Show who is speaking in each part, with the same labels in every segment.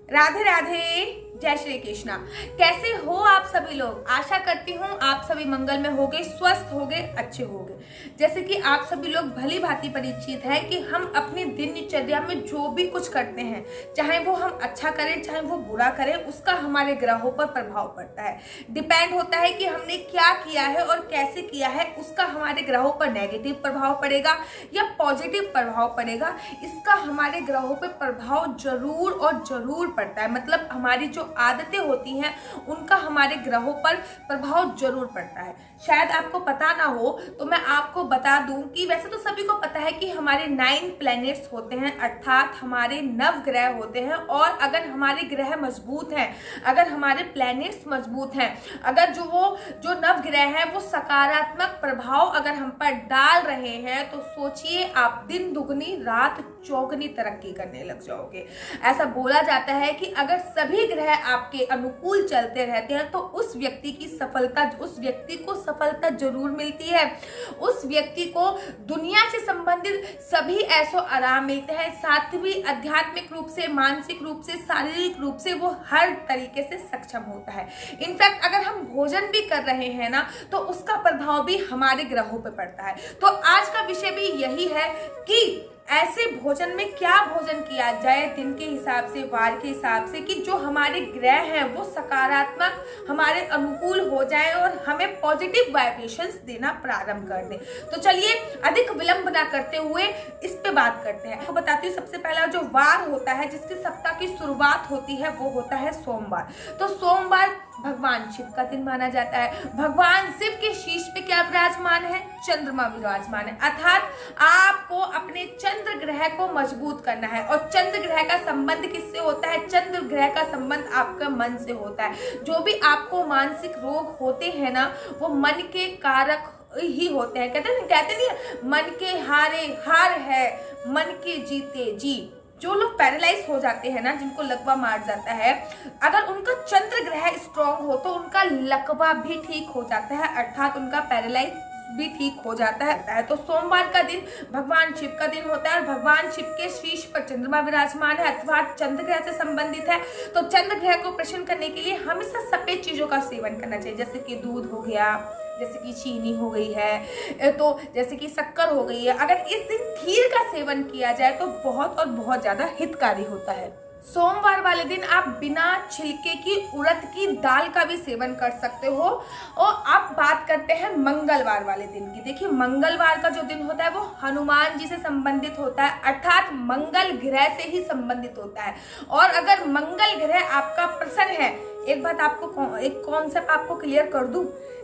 Speaker 1: राधे राधे, जय श्री कृष्णा। कैसे हो आप सभी लोग? आशा करती हूँ आप सभी मंगल में होगे, स्वस्थ होगे, अच्छे होगे। जैसे कि आप सभी लोग भली भांति परिचित है कि हम अपनी दिनचर्या में जो भी कुछ करते हैं, चाहे वो हम अच्छा करें चाहे वो बुरा करें, उसका हमारे ग्रहों पर प्रभाव पड़ता है। डिपेंड होता है कि हमने क्या किया है और कैसे किया है, उसका हमारे ग्रहों पर नेगेटिव प्रभाव पड़ेगा या पॉजिटिव प्रभाव पड़ेगा। इसका हमारे ग्रहों पर प्रभाव जरूर और जरूर पड़ता है। मतलब हमारी जो आदतें होती हैं उनका हमारे ग्रहों पर प्रभाव जरूर पड़ता है। शायद आपको पता ना हो तो मैं आपको बता दूं कि वैसे तो सभी को पता है कि हमारे 9 प्लैनेट्स होते हैं, अर्थात हमारे 9 ग्रह होते हैं। और अगर हमारे ग्रह मजबूत हैं, अगर हमारे प्लैनेट्स मजबूत हैं, अगर जो 9 ग्रह हैं वो सकारात्मक प्रभाव अगर हम पर डाल रहे हैं, तो सोचिए आप दिन दुगनी रात चौगनी तरक्की करने लग जाओगे। ऐसा बोला जाता है कि अगर सभी ग्रह आपके अनुकूल चलते रहते हैं तो उस व्यक्ति को सफलता जरूर मिलती है। उस व्यक्ति को दुनिया से संबंधित सभी ऐसो आराम मिलते हैं, साथ भी आध्यात्मिक रूप से, मानसिक रूप से, शारीरिक रूप से वो हर तरीके से सक्षम होता है। इनफैक्ट अगर हम भोजन भी कर रहे हैं ना, तो उसका प्रभाव भी हमारे ग्रहों पे पड़ता है। तो आज का विषय भी यही है कि ऐसे भोजन में क्या भोजन किया जाए दिन के हिसाब से, वार के हिसाब से, कि जो हमारे ग्रह हैं वो सकारात्मक हमारे अनुकूल हो जाए और हमें पॉजिटिव वाइब्रेशंस देना प्रारंभ कर दे। तो चलिए अधिक विलंब ना करते हुए इस पे बात करते हैं। तो बताती हूँ, सबसे पहला जो वार होता है जिसके सप्ताह की शुरुआत होती है वो होता है सोमवार। तो सोमवार भगवान शिव का दिन माना जाता है। भगवान शिव के शीश पे क्या विराजमान है? चंद्रमा विराजमान है। अर्थात आपको अपने चंद्र ग्रह को मजबूत करना है। और चंद्र ग्रह का संबंध किससे होता है? चंद्र ग्रह का संबंध आपका मन से होता है। जो भी आपको मानसिक रोग होते हैं ना, वो मन के कारक ही होते हैं। कहते नहीं मन के हारे हार है, मन के जीते जी। जो लोग पैरालाइज हो जाते हैं ना, जिनको लकवा मार जाता है, अगर उनका चंद्र ग्रह स्ट्रांग हो तो उनका लकवा भी ठीक हो जाता है, अर्थात उनका पैरालाइज भी ठीक हो जाता है। तो सोमवार का दिन भगवान शिव का दिन होता है और भगवान शिव के शीश पर चंद्रमा विराजमान है, अथवा चंद्र ग्रह से संबंधित है। तो चंद्र ग्रह को प्रसन्न करने के लिए हमेशा सफेद चीजों का सेवन करना चाहिए, जैसे कि दूध हो गया, जैसे कि चीनी हो गई है, तो जैसे कि शक्कर हो गई है। अगर इस दिन खीर का सेवन किया जाए तो बहुत और बहुत ज्यादा हितकारी होता है। सोमवार वाले दिन आप बिना छिलके की उड़द की दाल का भी सेवन कर सकते हो। और अब बात करते हैं मंगलवार वाले दिन की। देखिए, मंगलवार का जो दिन होता है वो हनुमान जी से संबंधित होता है, अर्थात मंगल ग्रह से ही संबंधित होता है। और अगर मंगल ग्रह आपका प्रसन्न है, एक बात आपको, एक कॉन्सेप्ट आपको क्लियर कर दूं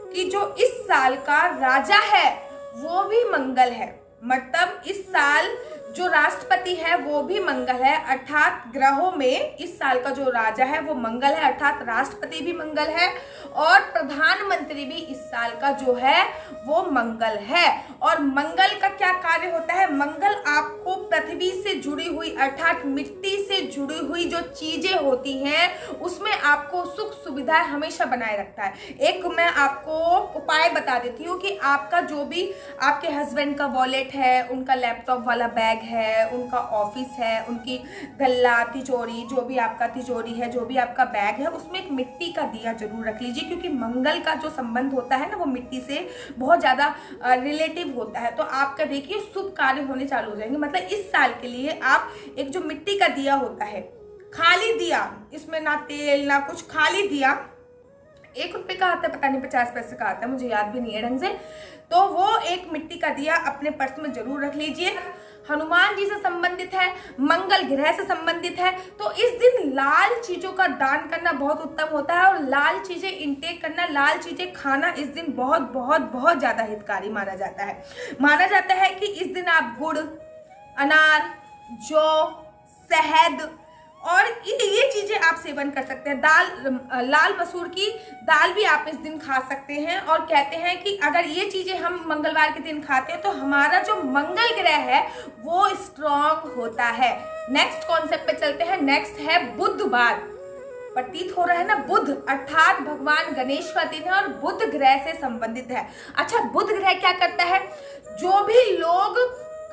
Speaker 1: कि जो इस साल का राजा है वो भी मंगल है। मतलब इस साल जो राष्ट्रपति है वो भी मंगल है, अर्थात ग्रहों में इस साल का जो राजा है वो मंगल है, अर्थात राष्ट्रपति भी मंगल है और प्रधानमंत्री भी इस साल का जो है वो मंगल है। और मंगल का क्या कार्य होता है? मंगल आपको पृथ्वी से जुड़ी हुई, अर्थात मिट्टी से जुड़ी हुई जो चीजें होती हैं उसमें आपको सुख सुविधाएं हमेशा बनाए रखता है। एक मैं आपको उपाय बता देती हूँ कि आपका जो भी आपके हस्बैंड का वॉलेट है, उनका लैपटॉप वाला बैग है, उनका ऑफिस है, उनकी गल्ला तिजोरी, जो भी आपका तिजोरी है, जो भी आपका बैग है, उसमें एक मिट्टी का दिया जरूर रख लीजिए, क्योंकि मंगल का जो संबंध होता है ना वो मिट्टी से बहुत ज्यादा रिलेटिव होता है। तो आपका देखिए शुभ कार्य होने चालू हो जाएंगे। मतलब इस साल के लिए आप एक जो मिट्टी का दिया होता है, खाली दिया, इसमें ना तेल ना कुछ, खाली दिया, 1 रुपए का आता है, पता नहीं 50 पैसे का आता है, मुझे याद भी नहीं है ढंग से। तो वो एक मिट्टी का दिया अपने पर्स में जरूर रख लीजिए। हनुमान जी से संबंधित है, मंगल ग्रह से संबंधित है, तो इस दिन लाल चीजों का दान करना बहुत उत्तम होता है। और लाल चीजें इंटेक करना, लाल चीजें खाना इस दिन बहुत बहुत बहुत ज्यादा हितकारी माना जाता है। माना जाता है कि इस दिन आप गुड़, अनार, जौ, शहद और ये चीजें आप सेवन कर सकते हैं। दाल, लाल मसूर की दाल भी आप इस दिन खा सकते हैं। और कहते हैं कि अगर ये चीजें हम मंगलवार के दिन खाते हैं तो हमारा जो मंगल ग्रह है वो स्ट्रांग होता है। नेक्स्ट कॉन्सेप्ट पे चलते हैं। नेक्स्ट है बुधवार। प्रतीत हो रहा है ना, बुध अर्थात भगवान गणेश का दिन है और बुध ग्रह से संबंधित है। अच्छा, बुध ग्रह क्या करता है? जो भी लोग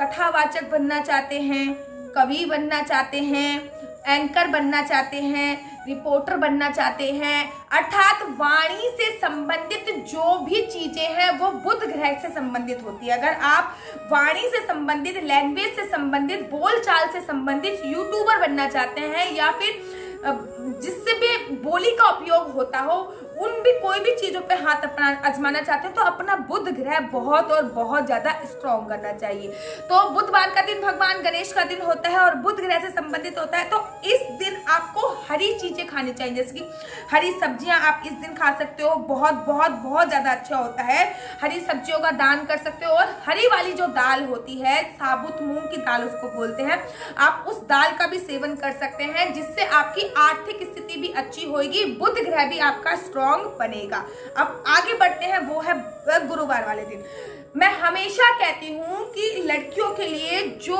Speaker 1: कथावाचक बनना चाहते हैं, कवि बनना चाहते हैं, एंकर बनना चाहते हैं, रिपोर्टर बनना चाहते हैं, अर्थात वाणी से संबंधित जो भी चीजें हैं वो बुध ग्रह से संबंधित होती है। अगर आप वाणी से संबंधित, लैंग्वेज से संबंधित, बोलचाल से संबंधित यूट्यूबर बनना चाहते हैं या फिर जिससे भी बोली का उपयोग होता हो, उन भी कोई भी चीजों पे हाथ अपना आजमाना चाहते हैं तो अपना बुध ग्रह बहुत और बहुत ज्यादा स्ट्रॉन्ग करना चाहिए। तो बुधवार का दिन भगवान गणेश का दिन होता है और बुध ग्रह से संबंधित होता है, तो इस दिन आपको हरी चीजें खानी चाहिए, जैसे कि हरी सब्जियां आप इस दिन खा सकते हो, बहुत बहुत बहुत ज्यादा अच्छा होता है। हरी सब्जियों का दान कर सकते हो और हरी वाली जो दाल होती है, साबुत मूंग की दाल उसको बोलते हैं, आप उस दाल का भी सेवन कर सकते हैं, जिससे आपकी आर्थिक स्थिति भी अच्छी होगी, बुध ग्रह भी आपका स्ट्रॉन्ग बनेगा। अब आगे बढ़ते हैं, वो है गुरुवार वाले दिन। मैं हमेशा कहती हूँ कि लड़कियों के लिए जो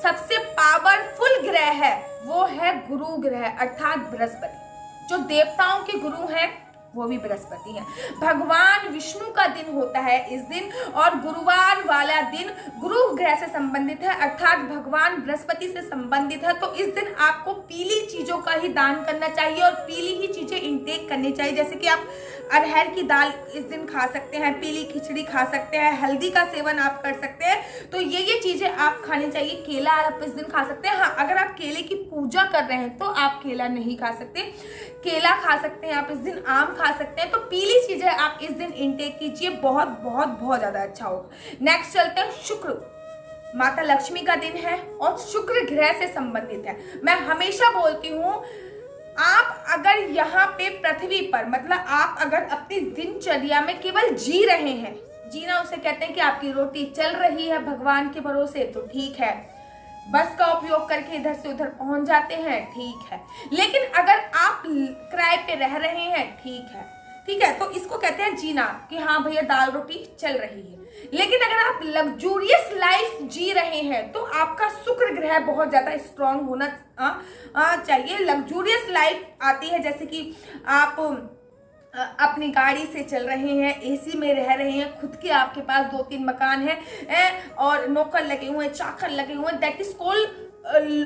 Speaker 1: सबसे पावरफुल ग्रह है वो है गुरु ग्रह, अर्थात बृहस्पति। जो देवताओं के गुरु हैं वो भी बृहस्पति है। भगवान विष्णु का दिन होता है इस दिन, और गुरुवार वाला दिन गुरु ग्रह से संबंधित है, अर्थात भगवान बृहस्पति से संबंधित है। तो इस दिन आपको पीली चीजों का ही दान करना चाहिए और पीली ही चीजें इंटेक करनी चाहिए, जैसे कि आप अरहर की दाल इस दिन खा सकते हैं, पीली खिचड़ी खा सकते हैं, हल्दी का सेवन आप कर सकते हैं। तो ये चीजें आप खानी चाहिए। केला आप इस दिन खा सकते हैं। हाँ, अगर आप केले की पूजा कर रहे हैं तो आप केला नहीं खा सकते, केला खा सकते हैं आप इस दिन, आम खा सकते हैं। तो पीली चीजें आप इस दिन इंटेक कीजिए, बहुत बहुत बहुत ज्यादा अच्छा होगा। नेक्स्ट चलते हैं शुक्र। माता लक्ष्मी का दिन है और शुक्र ग्रह से संबंधित है। मैं हमेशा बोलती हूँ, आप अगर यहाँ पे पृथ्वी पर, मतलब आप अगर अपनी दिनचर्या में केवल जी रहे हैं, जीना उसे कहते हैं कि आपकी रोटी चल रही है भगवान के भरोसे, तो ठीक है। बस का उपयोग करके इधर से उधर पहुंच जाते हैं, ठीक है। लेकिन अगर आप किराए पे रह रहे हैं, ठीक है, तो इसको कहते हैं जीना, कि हाँ भैया दाल रोटी चल रही है। लेकिन अगर आप लग्जूरियस लाइफ जी रहे हैं तो आपका शुक्र ग्रह बहुत ज्यादा स्ट्रांग होना चाहिए। लग्जूरियस लाइफ आती है जैसे कि आप अपनी गाड़ी से चल रहे हैं, एसी में रह रहे हैं, खुद के आपके पास 2-3 मकान है और नौकर लगे हुए, चाकर लगे हुए, दैट इज कॉल्ड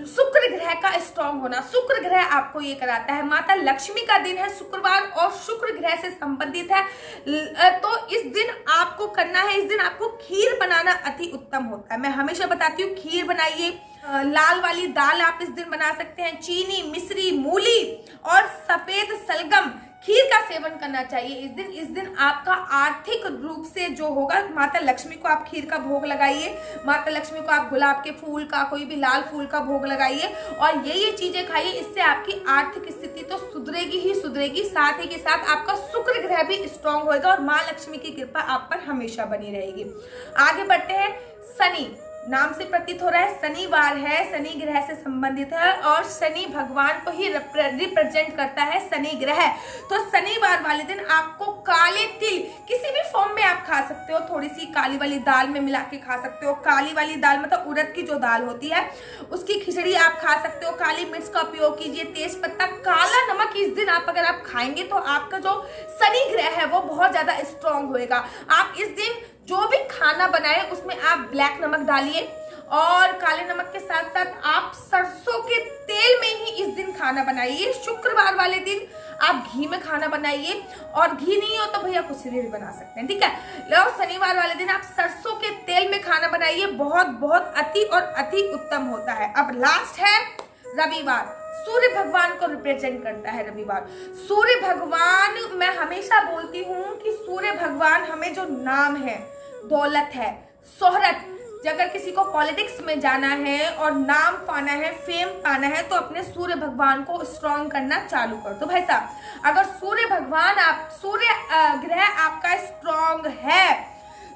Speaker 1: शुक्र ग्रह का स्ट्रॉन्ग होना। शुक्र ग्रह आपको ये कराता है। माता लक्ष्मी का दिन है शुक्रवार और शुक्र ग्रह से संबंधित है। तो इस दिन आपको करना है, इस दिन आपको खीर बनाना अति उत्तम होता है। मैं हमेशा बताती हूँ खीर बनाइए। लाल वाली दाल आप इस दिन बना सकते हैं, चीनी, मिश्री, मूली और सफेद सलगम, खीर का सेवन करना चाहिए इस दिन। इस दिन आपका आर्थिक रूप से जो होगा, माता लक्ष्मी को आप खीर का भोग लगाइए, माता लक्ष्मी को आप गुलाब के फूल का, कोई भी लाल फूल का भोग लगाइए और ये चीजें खाइए। इससे आपकी आर्थिक स्थिति तो सुधरेगी ही सुधरेगी, साथ ही के साथ आपका शुक्र ग्रह भी स्ट्रांग होगा और माँ लक्ष्मी की कृपा आप पर हमेशा बनी रहेगी। आगे बढ़ते हैं। शनि, नाम से प्रतीत हो रहा है शनिवार है, शनि ग्रह से संबंधित है और शनि भगवान को ही रिप्रेजेंट करता है, शनि ग्रह। तो शनिवार वाले दिन आपको काले तिल किसी भी फॉर्म में आप खा सकते हो, थोड़ी सी काली वाली दाल में मिला के खा सकते हो। काली वाली दाल मतलब उड़द की जो दाल होती है उसकी खिचड़ी आप खा सकते हो। काली मिर्च का उपयोग कीजिए, तेज पत्ता, काला नमक इस दिन आप अगर आप खाएंगे तो आपका जो शनि ग्रह है वो बहुत ज्यादा स्ट्रांग होएगा। आप इस दिन जो भी खाना बनाए उसमें आप ब्लैक नमक डालिए और काले नमक के साथ साथ आप सरसों के तेल में ही इस दिन खाना बनाइए। शुक्रवार वाले दिन आप घी में खाना बनाइए और घी नहीं हो तो भैया कुछ भी बना सकते हैं, ठीक है। और शनिवार वाले दिन आप सरसों के तेल में खाना बनाइए, बहुत बहुत अति और अति उत्तम होता है। अब लास्ट है रविवार। सूर्य भगवान को रिप्रेजेंट करता है रविवार। सूर्य भगवान, मैं हमेशा बोलती हूँ कि सूर्य भगवान हमें जो नाम है, दौलत है, शोहरत, अगर किसी को पॉलिटिक्स में जाना है और नाम पाना है, फेम पाना है, तो अपने सूर्य भगवान को स्ट्रॉन्ग करना चालू कर दो भाई साहब। अगर सूर्य ग्रह आपका स्ट्रॉन्ग है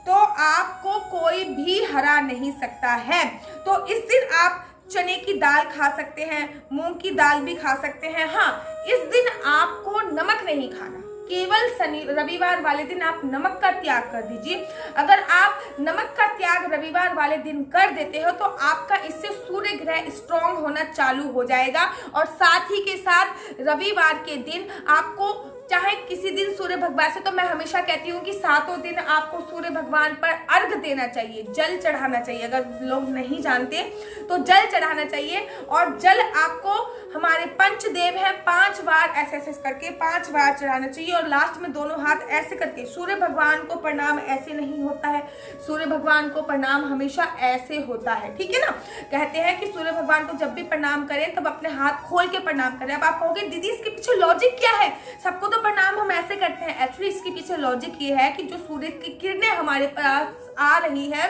Speaker 1: तो आपको कोई भी हरा नहीं सकता है। तो इस दिन आप चने की दाल खा सकते हैं, मूंग की दाल भी खा सकते हैं। हाँ, इस दिन आपको नमक नहीं खाना, केवल रविवार वाले दिन आप नमक का त्याग कर दीजिए। अगर आप नमक का त्याग रविवार वाले दिन कर देते हो तो आपका इससे सूर्य ग्रह स्ट्रॉन्ग होना चालू हो जाएगा और साथ ही के साथ रविवार के दिन आपको चाहे किसी दिन सूर्य भगवान से, तो मैं हमेशा कहती हूँ कि सातों दिन आपको सूर्य भगवान पर अर्घ देना चाहिए, जल चढ़ाना चाहिए। अगर लोग नहीं जानते तो जल चढ़ाना चाहिए। और जल आपको हमारे पंचदेव है 5 बार ऐसे करके 5 बार चढ़ाना चाहिए। और लास्ट में दोनों हाथ ऐसे करके, सूर्य भगवान को प्रणाम ऐसे नहीं होता है, सूर्य भगवान को प्रणाम हमेशा ऐसे होता है, ठीक है ना। कहते हैं कि सूर्य भगवान को जब भी प्रणाम करें तब अपने हाथ खोल के प्रणाम करें। अब आप कहोगे दीदी इसके पीछे लॉजिक क्या है, सबको तो प्रणाम हम ऐसे करते हैं। एक्चुअली इसके पीछे लॉजिक ये है कि जो सूर्य की किरणें हमारे पास आ रही है,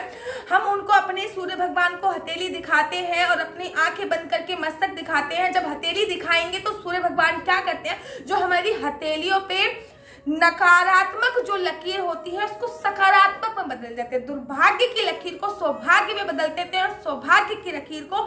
Speaker 1: हम उनको अपने सूर्य भगवान को हथेली दिखाते हैं और अपनी आंखें बंद करके मस्तक दिखाते हैं। जब हथेली दिखाएंगे तो सूर्य भगवान क्या करते हैं, जो हमारी हथेलियों पे नकारात्मक जो लकीर होती है उसको सकारात्मक में बदल देते हैं, दुर्भाग्य की लकीर को सौभाग्य में बदल देते हैं और सौभाग्य की लकीर को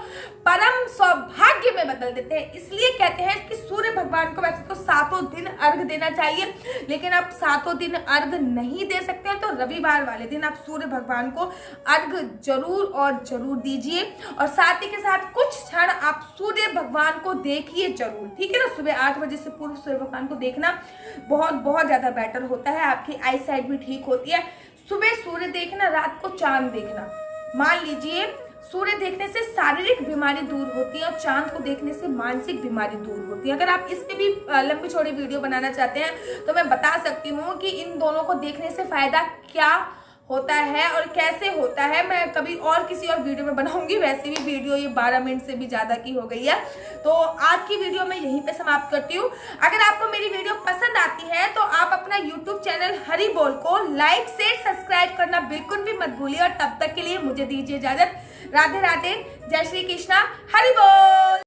Speaker 1: परम सौभाग्य में बदल देते हैं। इसलिए कहते हैं कि सूर्य भगवान को वैसे तो सातों दिन अर्घ देना चाहिए, लेकिन आप सातों दिन अर्घ नहीं दे सकते हैं तो रविवार वाले दिन आप सूर्य भगवान को अर्घ जरूर और जरूर दीजिए। और साथ ही के साथ कुछ क्षण आप सूर्य भगवान को देखिए जरूर, ठीक है ना। सुबह 8 बजे से पूर्व सूर्य भगवान को देखना बहुत ज्यादा बेटर होता है, आपकी आई साइट भी ठीक होती है। सुबह सूर्य देखना, रात को चांद देखना। मान लीजिए सूर्य देखने से शारीरिक बीमारी दूर होती है और चांद को देखने से मानसिक बीमारी दूर होती है। अगर आप इस पे भी लंबी चौड़ी वीडियो बनाना चाहते हैं तो मैं बता सकती हूँ कि इन दोनों को देखने से फायदा क्या होता है और कैसे होता है, मैं कभी और किसी और वीडियो में बनाऊंगी। वैसे भी वीडियो ये 12 मिनट से भी ज्यादा की हो गई है, तो आज की वीडियो मैं यहीं पे समाप्त करती हूँ। अगर आपको मेरी वीडियो पसंद आती है तो आप अपना YouTube चैनल हरि बोल को लाइक शेयर सब्सक्राइब करना बिल्कुल भी मत भूलिए। और तब तक के लिए मुझे दीजिए इजाजत। राधे राधे, जय श्री कृष्णा, हरि बोल।